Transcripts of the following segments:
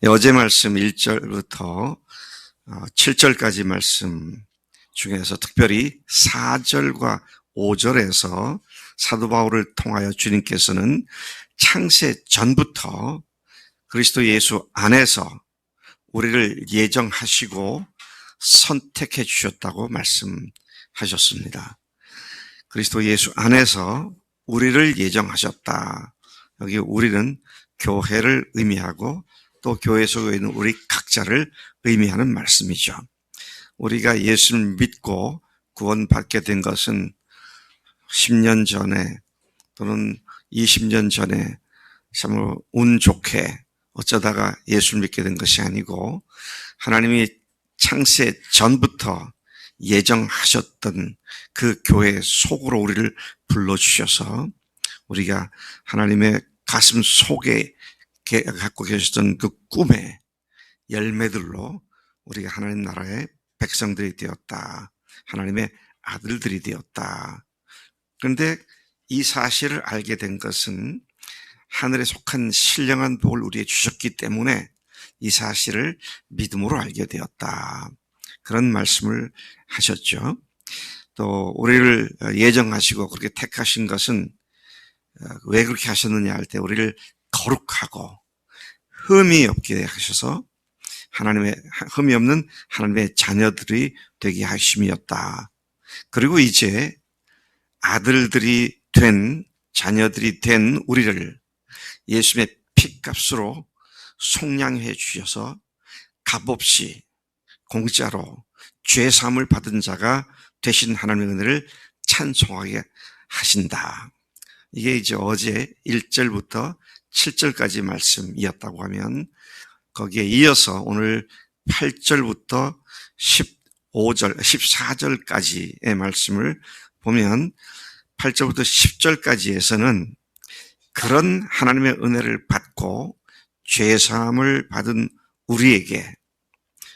어제 말씀 1절부터 7절까지 말씀 중에서 특별히 4절과 5절에서 사도 바울을 통하여 주님께서는 창세 전부터 그리스도 예수 안에서 우리를 예정하시고 선택해 주셨다고 말씀하셨습니다. 그리스도 예수 안에서 우리를 예정하셨다. 여기 우리는 교회를 의미하고 또 교회 속에 있는 우리 각자를 의미하는 말씀이죠. 우리가 예수를 믿고 구원받게 된 것은 10년 전에 또는 20년 전에 참 운 좋게 어쩌다가 예수를 믿게 된 것이 아니고 하나님이 창세 전부터 예정하셨던 그 교회 속으로 우리를 불러주셔서 우리가 하나님의 가슴 속에 갖고 계셨던 그 꿈의 열매들로 우리가 하나님 나라의 백성들이 되었다. 하나님의 아들들이 되었다. 그런데 이 사실을 알게 된 것은 하늘에 속한 신령한 복을 우리에게 주셨기 때문에 이 사실을 믿음으로 알게 되었다. 그런 말씀을 하셨죠. 또 우리를 예정하시고 그렇게 택하신 것은 왜 그렇게 하셨느냐 할 때 우리를 거룩하고 흠이 없게 하셔서 흠이 없는 하나님의 자녀들이 되게 하심이었다. 그리고 이제 아들들이 된 자녀들이 된 우리를 예수님의 피값으로 속량해 주셔서 값없이 공짜로 죄사함을 받은 자가 되신 하나님의 은혜를 찬송하게 하신다. 이게 이제 어제 1절부터 7절까지 말씀이었다고 하면 거기에 이어서 오늘 8절부터 15절, 14절까지의 말씀을 보면 8절부터 10절까지에서는 그런 하나님의 은혜를 받고 죄사함을 받은 우리에게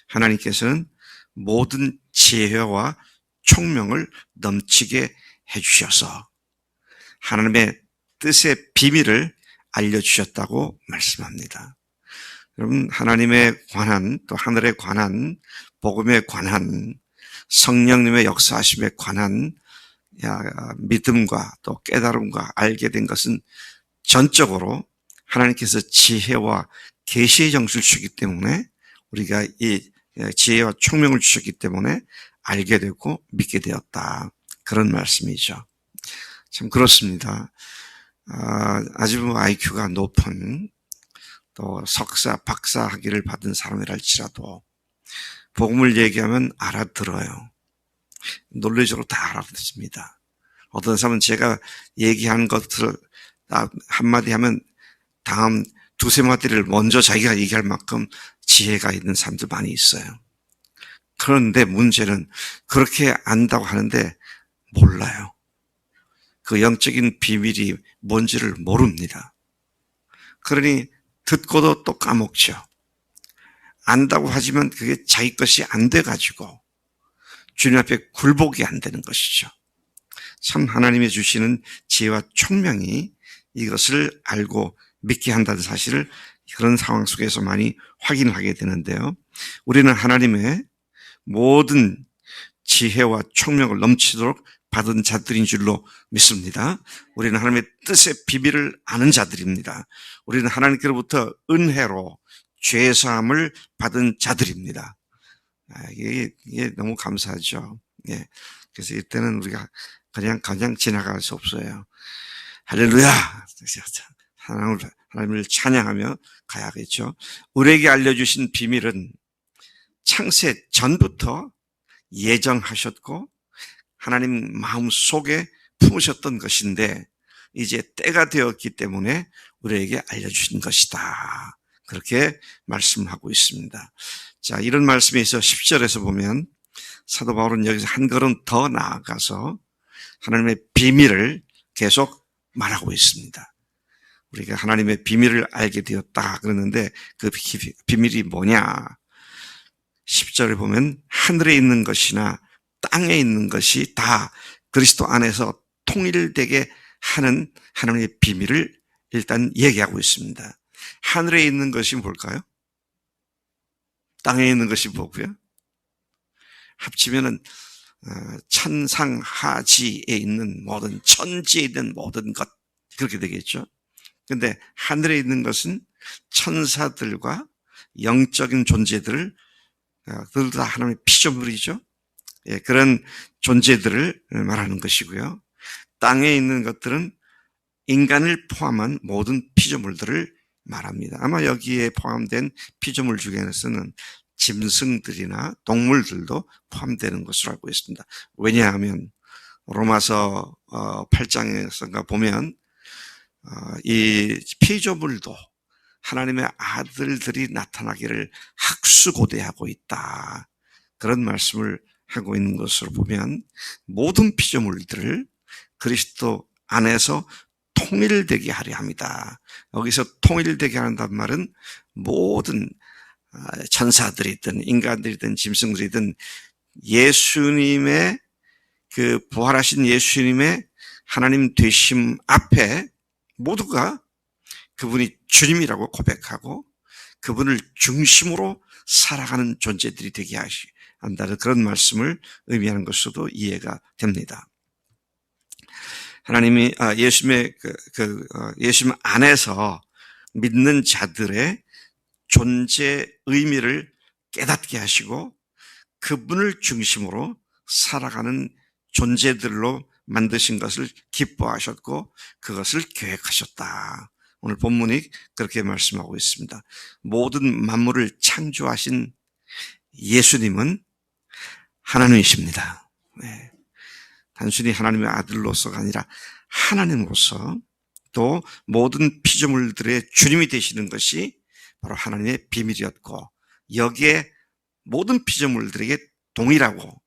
하나님께서는 모든 지혜와 총명을 넘치게 해주셔서 하나님의 뜻의 비밀을 알려주셨다고 말씀합니다. 여러분, 하나님에 관한 또 하늘에 관한 복음에 관한 성령님의 역사하심에 관한 믿음과 또 깨달음과 알게 된 것은 전적으로 하나님께서 지혜와 계시의 정수를 주셨기 때문에 우리가 이 지혜와 총명을 주셨기 때문에 알게 되고 믿게 되었다. 그런 말씀이죠. 참 그렇습니다. 아주 IQ가 높은 또 석사, 박사 학위를 받은 사람이랄지라도 복음을 얘기하면 알아들어요. 논리적으로 다 알아듣습니다. 어떤 사람은 제가 얘기한 것을 한마디 하면 다음 두세 마디를 먼저 자기가 얘기할 만큼 지혜가 있는 사람들 많이 있어요. 그런데 문제는 그렇게 안다고 하는데 몰라요. 그 영적인 비밀이 뭔지를 모릅니다. 그러니 듣고도 또 까먹죠. 안다고 하지만 그게 자기 것이 안 돼가지고 주님 앞에 굴복이 안 되는 것이죠. 참 하나님이 주시는 지혜와 총명이 이것을 알고 믿게 한다는 사실을 그런 상황 속에서 많이 확인하게 되는데요. 우리는 하나님의 모든 지혜와 총명을 넘치도록 받은 자들인 줄로 믿습니다. 우리는 하나님의 뜻의 비밀을 아는 자들입니다. 우리는 하나님께로부터 은혜로 죄사함을 받은 자들입니다. 이게 너무 감사하죠. 예. 그래서 이때는 우리가 그냥 지나갈 수 없어요. 할렐루야! 하나님을 찬양하며 가야겠죠. 우리에게 알려주신 비밀은 창세 전부터 예정하셨고 하나님 마음 속에 품으셨던 것인데 이제 때가 되었기 때문에 우리에게 알려주신 것이다. 그렇게 말씀하고 있습니다. 자, 이런 말씀에 있어 10절에서 보면 사도 바울은 여기서 한 걸음 더 나아가서 하나님의 비밀을 계속 말하고 있습니다. 우리가 하나님의 비밀을 알게 되었다 그러는데 그 비밀이 뭐냐? 10절에 보면 하늘에 있는 것이나 땅에 있는 것이 다 그리스도 안에서 통일되게 하는 하나님의 비밀을 일단 얘기하고 있습니다. 하늘에 있는 것이 뭘까요? 땅에 있는 것이 뭐고요? 합치면은 천상 하지에 있는 모든, 천지에 있는 모든 것, 그렇게 되겠죠. 근데 하늘에 있는 것은 천사들과 영적인 존재들을, 그들도 다 하나님의 피조물이죠. 예, 그런 존재들을 말하는 것이고요. 땅에 있는 것들은 인간을 포함한 모든 피조물들을 말합니다. 아마 여기에 포함된 피조물 중에서는 짐승들이나 동물들도 포함되는 것으로 알고 있습니다. 왜냐하면 로마서 8장에서 보면 이 피조물도 하나님의 아들들이 나타나기를 학수고대하고 있다. 그런 말씀을 하고 있는 것으로 보면 모든 피조물들을 그리스도 안에서 통일되게 하려 합니다. 여기서 통일되게 한다는 말은 모든 천사들이든 인간들이든 짐승들이든 예수님의 그 부활하신 예수님의 하나님 되심 앞에 모두가 그분이 주님이라고 고백하고 그분을 중심으로 살아가는 존재들이 되게 한다는 그런 말씀을 의미하는 것으로도 이해가 됩니다. 하나님이 예수님 안에서 믿는 자들의 존재 의미를 깨닫게 하시고 그분을 중심으로 살아가는 존재들로 만드신 것을 기뻐하셨고 그것을 계획하셨다. 오늘 본문이 그렇게 말씀하고 있습니다. 모든 만물을 창조하신 예수님은 하나님이십니다. 네. 단순히 하나님의 아들로서가 아니라 하나님으로서 또 모든 피조물들의 주님이 되시는 것이 바로 하나님의 비밀이었고 여기에 모든 피조물들에게 동일하고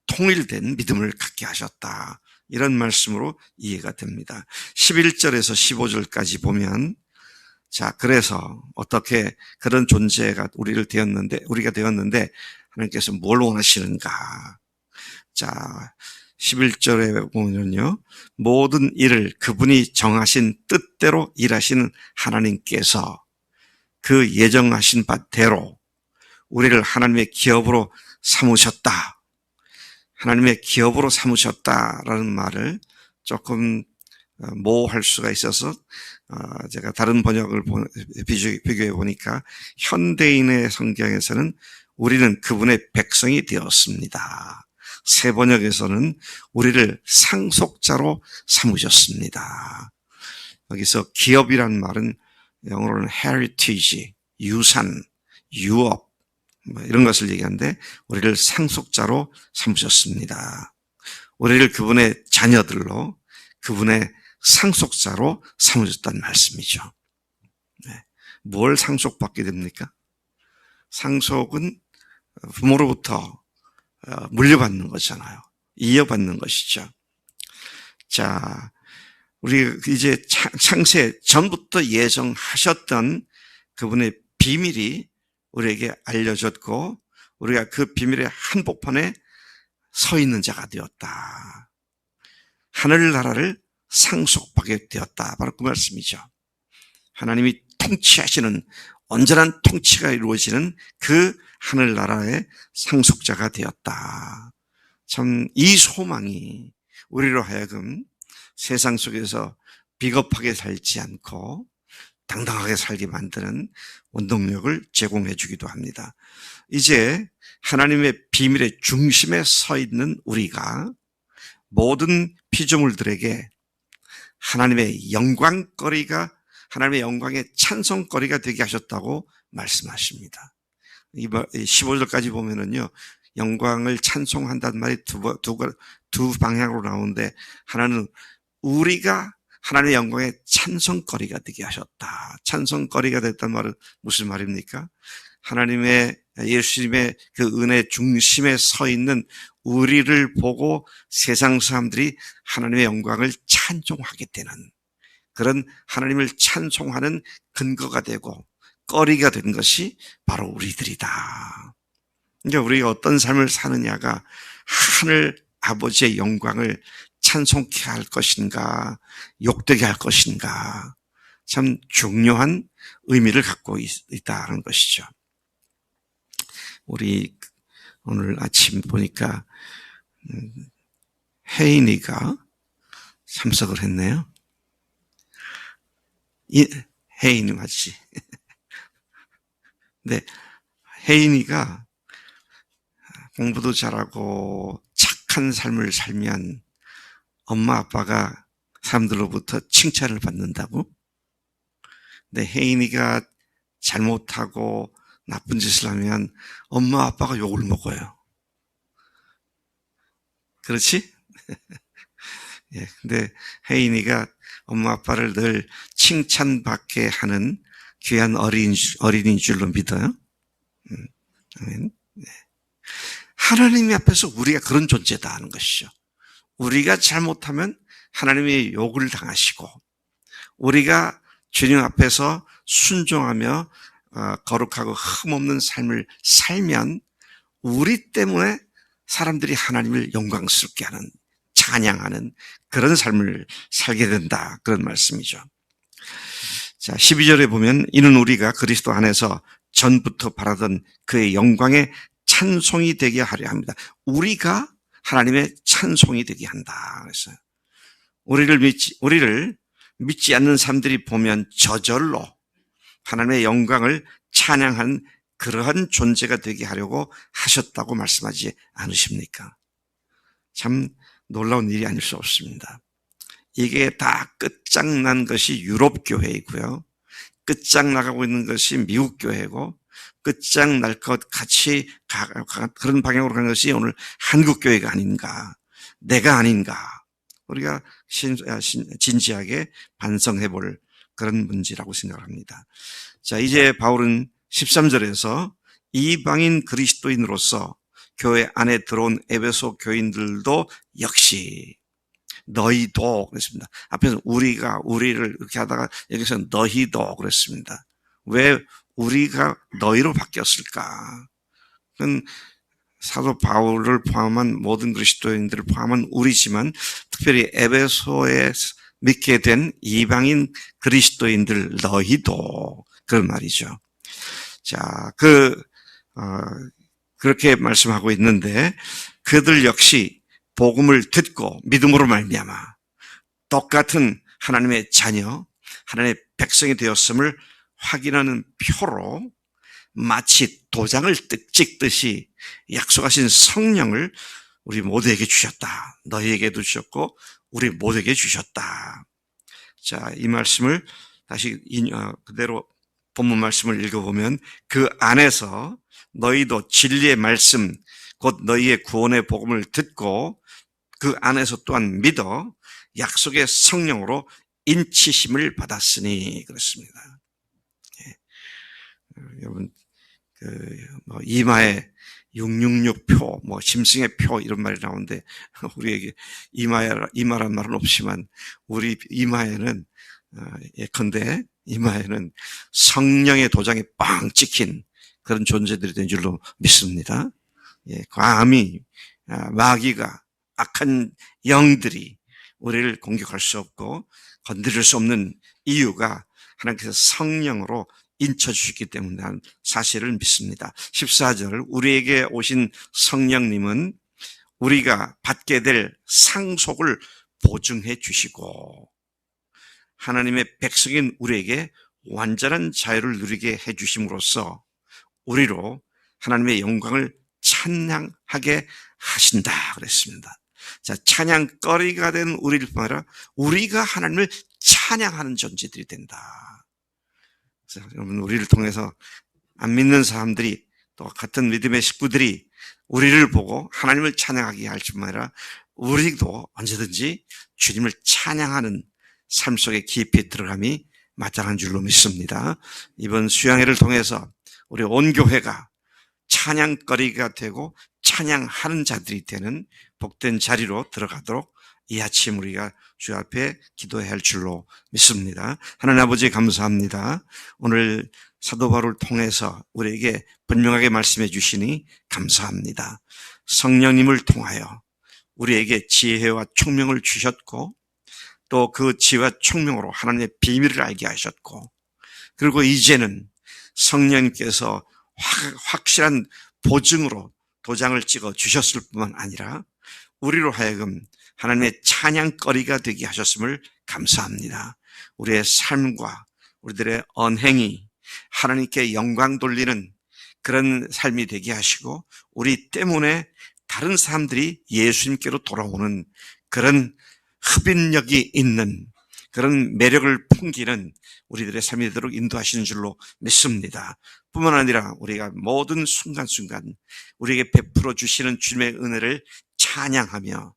통일된 믿음을 갖게 하셨다. 이런 말씀으로 이해가 됩니다. 11절에서 15절까지 보면 자, 그래서 어떻게 그런 존재가 우리가 되었는데 하나님께서 뭘 원하시는가? 자, 11절에 보면요. 모든 일을 그분이 정하신 뜻대로 일하시는 하나님께서 그 예정하신 바대로 우리를 하나님의 기업으로 삼으셨다. 하나님의 기업으로 삼으셨다라는 말을 조금 모호할 수가 있어서 제가 다른 번역을 비교해 보니까 현대인의 성경에서는 우리는 그분의 백성이 되었습니다. 새 번역에서는 우리를 상속자로 삼으셨습니다. 여기서 기업이란 말은 영어로는 heritage, 유산, 유업 이런 것을 얘기하는데 우리를 상속자로 삼으셨습니다. 우리를 그분의 자녀들로 그분의 상속자로 삼으셨다는 말씀이죠. 네. 뭘 상속받게 됩니까? 상속은 부모로부터 물려받는 거잖아요. 이어받는 것이죠. 자, 우리 이제 창세 전부터 예정하셨던 그분의 비밀이 우리에게 알려졌고 우리가 그 비밀의 한복판에 서 있는 자가 되었다. 하늘나라를 상속받게 되었다. 바로 그 말씀이죠. 하나님이 통치하시는 온전한 통치가 이루어지는 그 하늘나라의 상속자가 되었다. 참 이 소망이 우리로 하여금 세상 속에서 비겁하게 살지 않고 당당하게 살게 만드는 원동력을 제공해 주기도 합니다. 이제 하나님의 비밀의 중심에 서 있는 우리가 모든 피조물들에게 하나님의 영광거리가 하나님의 영광의 찬송거리가 되게 하셨다고 말씀하십니다. 15절까지 보면은요, 영광을 찬송한다는 말이 두 방향으로 나오는데 하나는 우리가 하나님의 영광의 찬송거리가 되게 하셨다. 찬송거리가 됐단 말은 무슨 말입니까? 하나님의 예수님의 그 은혜 중심에 서 있는 우리를 보고 세상 사람들이 하나님의 영광을 찬송하게 되는 그런 하나님을 찬송하는 근거가 되고 거리가 된 것이 바로 우리들이다. 그러니까 우리가 어떤 삶을 사느냐가 하늘 아버지의 영광을 찬송케 할 것인가, 욕되게 할 것인가, 참 중요한 의미를 갖고 있다는 것이죠. 우리 오늘 아침 보니까 혜인이가 참석을 했네요. 혜인이 맞지? 근데 혜인이가 공부도 잘하고 착한 삶을 살면 엄마 아빠가 사람들로부터 칭찬을 받는다고? 근데 혜인이가 잘못하고 나쁜 짓을 하면 엄마 아빠가 욕을 먹어요. 그렇지? 예, 근데 혜인이가 엄마 아빠를 늘 칭찬받게 하는 귀한 어린이인 줄로 믿어요. 아멘. 네. 하나님 앞에서 우리가 그런 존재다 하는 것이죠. 우리가 잘못하면 하나님의 욕을 당하시고, 우리가 주님 앞에서 순종하며 거룩하고 흠없는 삶을 살면 우리 때문에 사람들이 하나님을 영광스럽게 하는, 찬양하는 그런 삶을 살게 된다, 그런 말씀이죠. 자, 12절에 보면 이는 우리가 그리스도 안에서 전부터 바라던 그의 영광의 찬송이 되게 하려 합니다. 우리가 하나님의 찬송이 되게 한다. 그래서 우리를 믿지 않는 사람들이 보면 저절로 하나님의 영광을 찬양한 그러한 존재가 되게 하려고 하셨다고 말씀하지 않으십니까? 참 놀라운 일이 아닐 수 없습니다. 이게 다 끝장난 것이 유럽 교회이고요. 끝장나가고 있는 것이 미국 교회고, 끝장날 것 같이 그런 방향으로 가는 것이 오늘 한국 교회가 아닌가, 내가 아닌가, 우리가 진지하게 반성해 볼 그런 문제라고 생각을 합니다. 자, 이제 바울은 13절에서 이방인 그리스도인으로서 교회 안에 들어온 에베소 교인들도 역시 너희도 그랬습니다. 앞에서 우리를 이렇게 하다가 여기서 너희도 그랬습니다. 왜 우리가 너희로 바뀌었을까? 그건 사도 바울을 포함한 모든 그리스도인들을 포함한 우리지만 특별히 에베소에 믿게 된 이방인 그리스도인들 너희도 그런 말이죠. 자, 그렇게 말씀하고 있는데 그들 역시 복음을 듣고 믿음으로 말미암아 똑같은 하나님의 자녀, 하나님의 백성이 되었음을 확인하는 표로 마치 도장을 찍듯이 약속하신 성령을 우리 모두에게 주셨다. 너희에게도 주셨고 우리 모두에게 주셨다. 자, 이 말씀을 다시 그대로 본문 말씀을 읽어보면 그 안에서 너희도 진리의 말씀 곧 너희의 구원의 복음을 듣고 그 안에서 또한 믿어 약속의 성령으로 인치심을 받았으니 그렇습니다. 예. 여러분 이마에 666표, 짐승의 표 이런 말이 나오는데 우리에게 이마란 말은 없지만 우리 이마에는 예컨대 이마에는 성령의 도장이 빵 찍힌 그런 존재들이 된 줄로 믿습니다. 예, 감히 마귀가 악한 영들이 우리를 공격할 수 없고 건드릴 수 없는 이유가 하나님께서 성령으로 인쳐주시기 때문에 한 사실을 믿습니다. 14절 우리에게 오신 성령님은 우리가 받게 될 상속을 보증해 주시고 하나님의 백성인 우리에게 완전한 자유를 누리게 해 주심으로써 우리로 하나님의 영광을 찬양하게 하신다 그랬습니다. 자, 찬양거리가 된 우리를 뿐 아니라 우리가 하나님을 찬양하는 존재들이 된다. 그래서 여러분 우리를 통해서 안 믿는 사람들이 또 같은 믿음의 식구들이 우리를 보고 하나님을 찬양하게 할 뿐만 아니라 우리도 언제든지 주님을 찬양하는 삶 속에 깊이 들어감이 마땅한 줄로 믿습니다. 이번 수양회를 통해서 우리 온 교회가 찬양거리가 되고 찬양하는 자들이 되는 복된 자리로 들어가도록 이 아침 우리가 주 앞에 기도해야 할 줄로 믿습니다. 하나님 아버지 감사합니다. 오늘 사도 바울을 통해서 우리에게 분명하게 말씀해 주시니 감사합니다. 성령님을 통하여 우리에게 지혜와 총명을 주셨고 또 그 지혜와 총명으로 하나님의 비밀을 알게 하셨고 그리고 이제는 성령님께서 확실한 보증으로 도장을 찍어 주셨을 뿐만 아니라 우리로 하여금 하나님의 찬양거리가 되게 하셨음을 감사합니다. 우리의 삶과 우리들의 언행이 하나님께 영광 돌리는 그런 삶이 되게 하시고 우리 때문에 다른 사람들이 예수님께로 돌아오는 그런 흡인력이 있는 그런 매력을 풍기는 우리들의 삶이 되도록 인도하시는 줄로 믿습니다. 뿐만 아니라 우리가 모든 순간순간 우리에게 베풀어 주시는 주님의 은혜를 찬양하며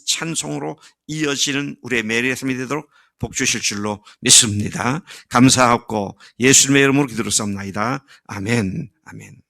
찬송으로 이어지는 우리의 매력의 삶이 되도록 복 주실 줄로 믿습니다. 감사하고 예수님의 이름으로 기도를 쌉나이다. 아멘. 아멘.